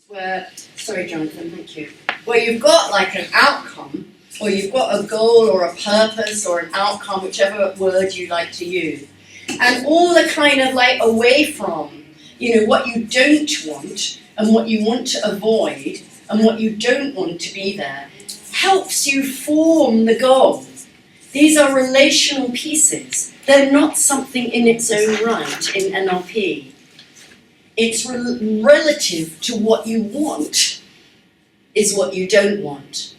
where, sorry Jonathan, thank you, where you've got like an outcome, or you've got a goal or a purpose or an outcome, whichever word you like to use, and all the kind of like away from, what you don't want and what you want to avoid and what you don't want to be there, helps you form the goal. These are relational pieces. They're not something in its own right in NLP. It's relative to what you want is what you don't want.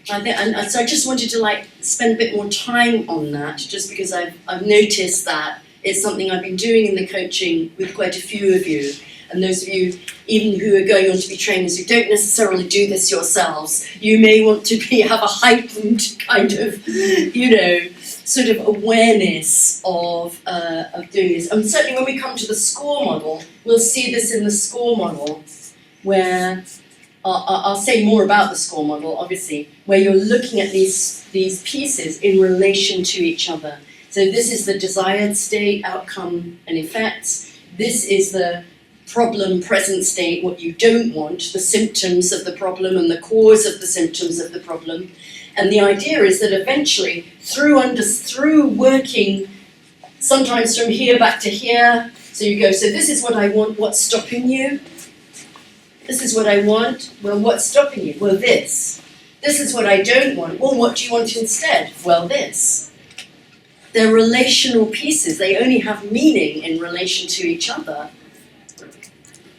And so I just wanted to spend a bit more time on that, just because I've noticed that it's something I've been doing in the coaching with quite a few of you. And those of you, even who are going on to be trainers, who don't necessarily do this yourselves, you may want to have a heightened kind of, sort of awareness of doing this. And certainly when we come to the score model, we'll see this in the score model, where I'll say more about the score model, obviously, where you're looking at these pieces in relation to each other. So this is the desired state, outcome and effects. This is the problem, present state, what you don't want, the symptoms of the problem and the cause of the symptoms of the problem. And the idea is that eventually, through working, sometimes from here back to here, so you go, so this is what I want, what's stopping you? This is what I want, well, what's stopping you? Well, this. This is what I don't want, well, what do you want instead? Well, this. They're relational pieces, they only have meaning in relation to each other.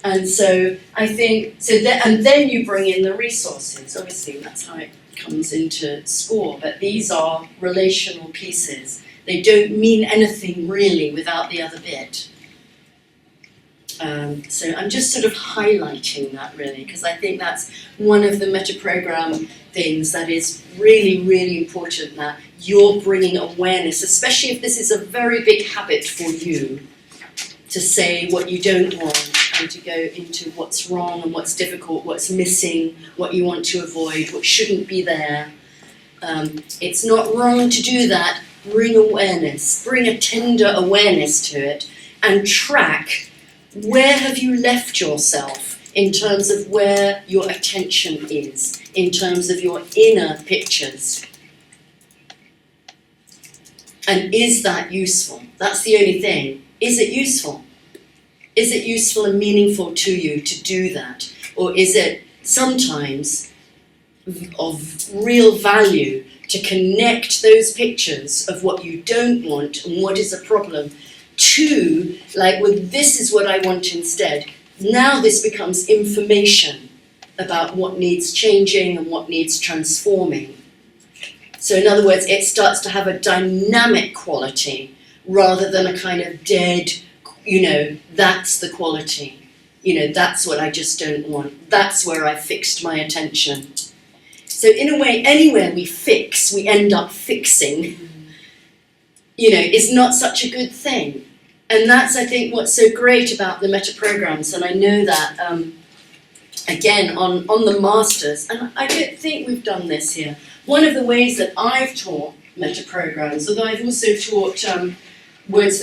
And so I think, and then you bring in the resources, obviously that's how it comes into score, but these are relational pieces. They don't mean anything really without the other bit. So I'm just sort of highlighting that really, because I think that's one of the metaprogram things that is really, really important, that you're bringing awareness, especially if this is a very big habit for you, to say what you don't want and to go into what's wrong and what's difficult, what's missing, what you want to avoid, what shouldn't be there. It's not wrong to do that. Bring awareness, bring a tender awareness to it, and track where have you left yourself in terms of where your attention is, in terms of your inner pictures. And is that useful? That's the only thing. Is it useful? Is it useful and meaningful to you to do that? Or is it sometimes of real value to connect those pictures of what you don't want and what is a problem to, this is what I want instead. Now this becomes information about what needs changing and what needs transforming. So in other words, it starts to have a dynamic quality rather than a kind of dead, that's the quality. That's what I just don't want. That's where I fixed my attention. So in a way, anywhere we fix, we end up fixing, is not such a good thing. And that's, I think, what's so great about the metaprograms. And I know that, again, on the masters, and I don't think we've done this here. One of the ways that I've taught metaprograms, although I've also taught the words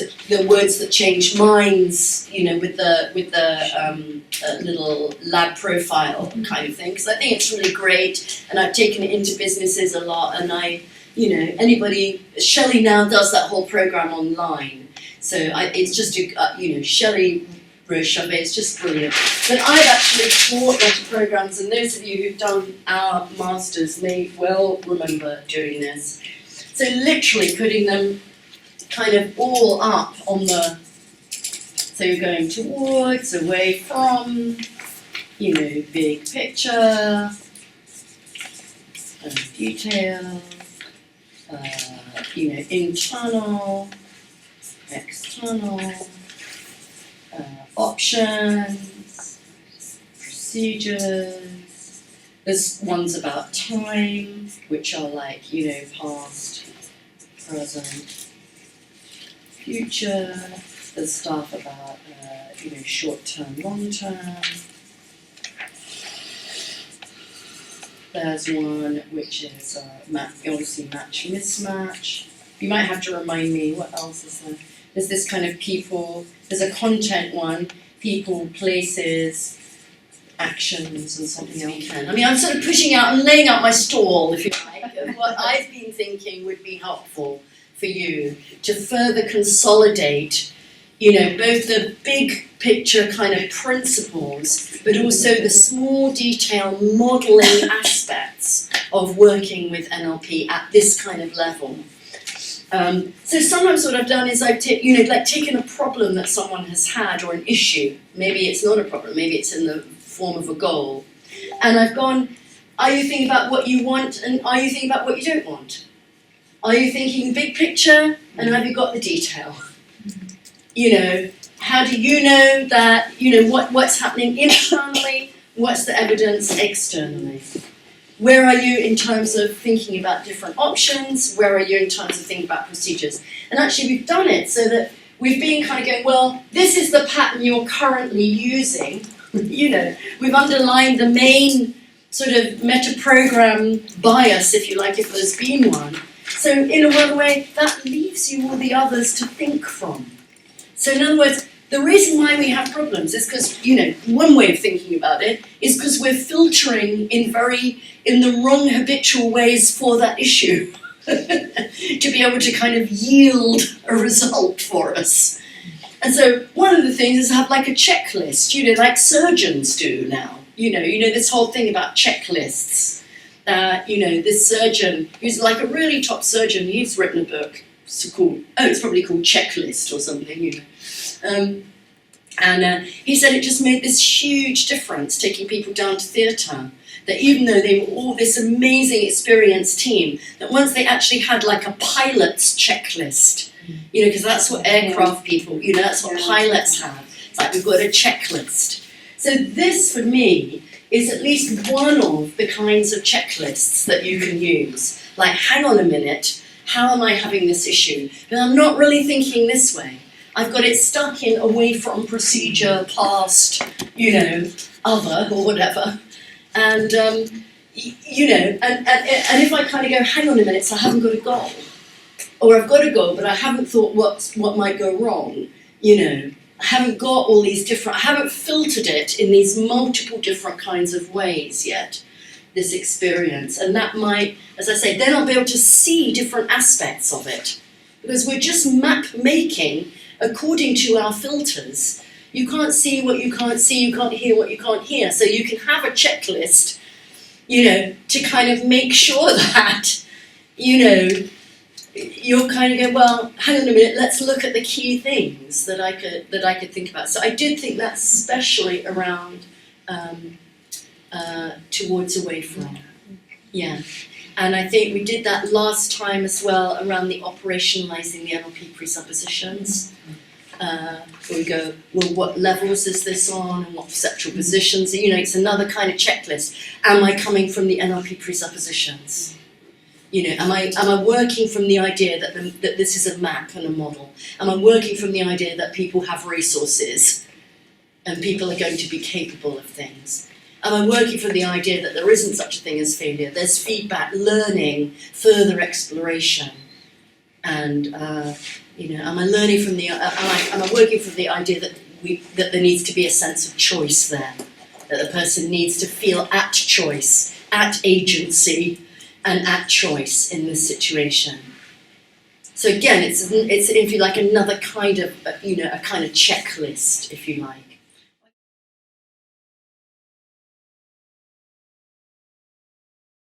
that change minds, with the little lab profile kind of thing, because I think it's really great, and I've taken it into businesses a lot, and Shelley now does that whole program online, so it's just, Shelley Roche-Chavez is just brilliant. But I've actually taught metaprograms, and those of you who've done our masters may well remember doing this. So literally putting them kind of all up on so you're going towards, away from, big picture, detail, internal, external, options, procedures. There's ones about time, which are past, present, future. There's stuff about, short-term, long-term. There's one which is obviously match, mismatch. You might have to remind me, what else is there? There's this kind of people, there's a content one, people, places, actions and something else we can. I mean, I'm sort of pushing out, I'm laying out my stall, if you like, of what I've been thinking would be helpful for you to further consolidate, you know, both the big picture kind of principles, but also the small detail modelling aspects of working with NLP at this kind of level. So sometimes what I've done is I've taken a problem that someone has had or an issue. Maybe it's not a problem, maybe it's in the form of a goal. And I've gone, are you thinking about what you want and are you thinking about what you don't want? Are you thinking big picture and have you got the detail? You know, how do you know that, you know, what's happening internally, what's the evidence externally? Where are you in terms of thinking about different options? Where are you in terms of thinking about procedures? And actually we've done it so that we've been kind of going, well, this is the pattern you're currently using. You know, we've underlined the main sort of metaprogramm bias, if you like, if there's been one. So in a way, that leaves you all the others to think from. So in other words, the reason why we have problems is because, you know, one way of thinking about it is because we're filtering in the wrong habitual ways for that issue to be able to kind of yield a result for us. And so one of the things is have like a checklist, you know, like surgeons do now. You know, this whole thing about checklists. You know, this surgeon, who's like a really top surgeon, he's written a book. It's probably called Checklist or something, you know. And he said it just made this huge difference taking people down to theatre. That even though they were all this amazing experienced team, that once they actually had like a pilot's checklist, you know, because that's what aircraft people, you know, that's what pilots have. It's like we've got a checklist. So this, for me, is at least one of the kinds of checklists that you can use. Like, hang on a minute, how am I having this issue? But I'm not really thinking this way. I've got it stuck in away from procedure, past, you know, other or whatever. And, you know, and if I kind of go, hang on a minute, so I haven't got a goal. Or I've got a goal, but I haven't thought what might go wrong, you know. I haven't got all these different, I haven't filtered it in these multiple different kinds of ways yet, this experience. And that might, as I say, then I'll be able to see different aspects of it. Because we're just map making according to our filters. You can't see what you can't see, you can't hear what you can't hear. So you can have a checklist, you know, to kind of make sure that, you know, you're kind of going, well, hang on a minute, let's look at the key things that I could think about. So I did think that especially around towards away from. Yeah. And I think we did that last time as well around the operationalizing the NLP presuppositions. Where we go, well, what levels is this on and what perceptual positions? You know, it's another kind of checklist. Am I coming from the NLP presuppositions? You know, am I working from the idea that this is a map and a model? Am I working from the idea that people have resources and people are going to be capable of things? Am I working from the idea that there isn't such a thing as failure? There's feedback, learning, further exploration, and you know, am I learning from the? Am I working from the idea that there needs to be a sense of choice there, that the person needs to feel at choice, at agency, and at choice in this situation. So again, it's if you like another kind of, you know, a kind of checklist, if you like.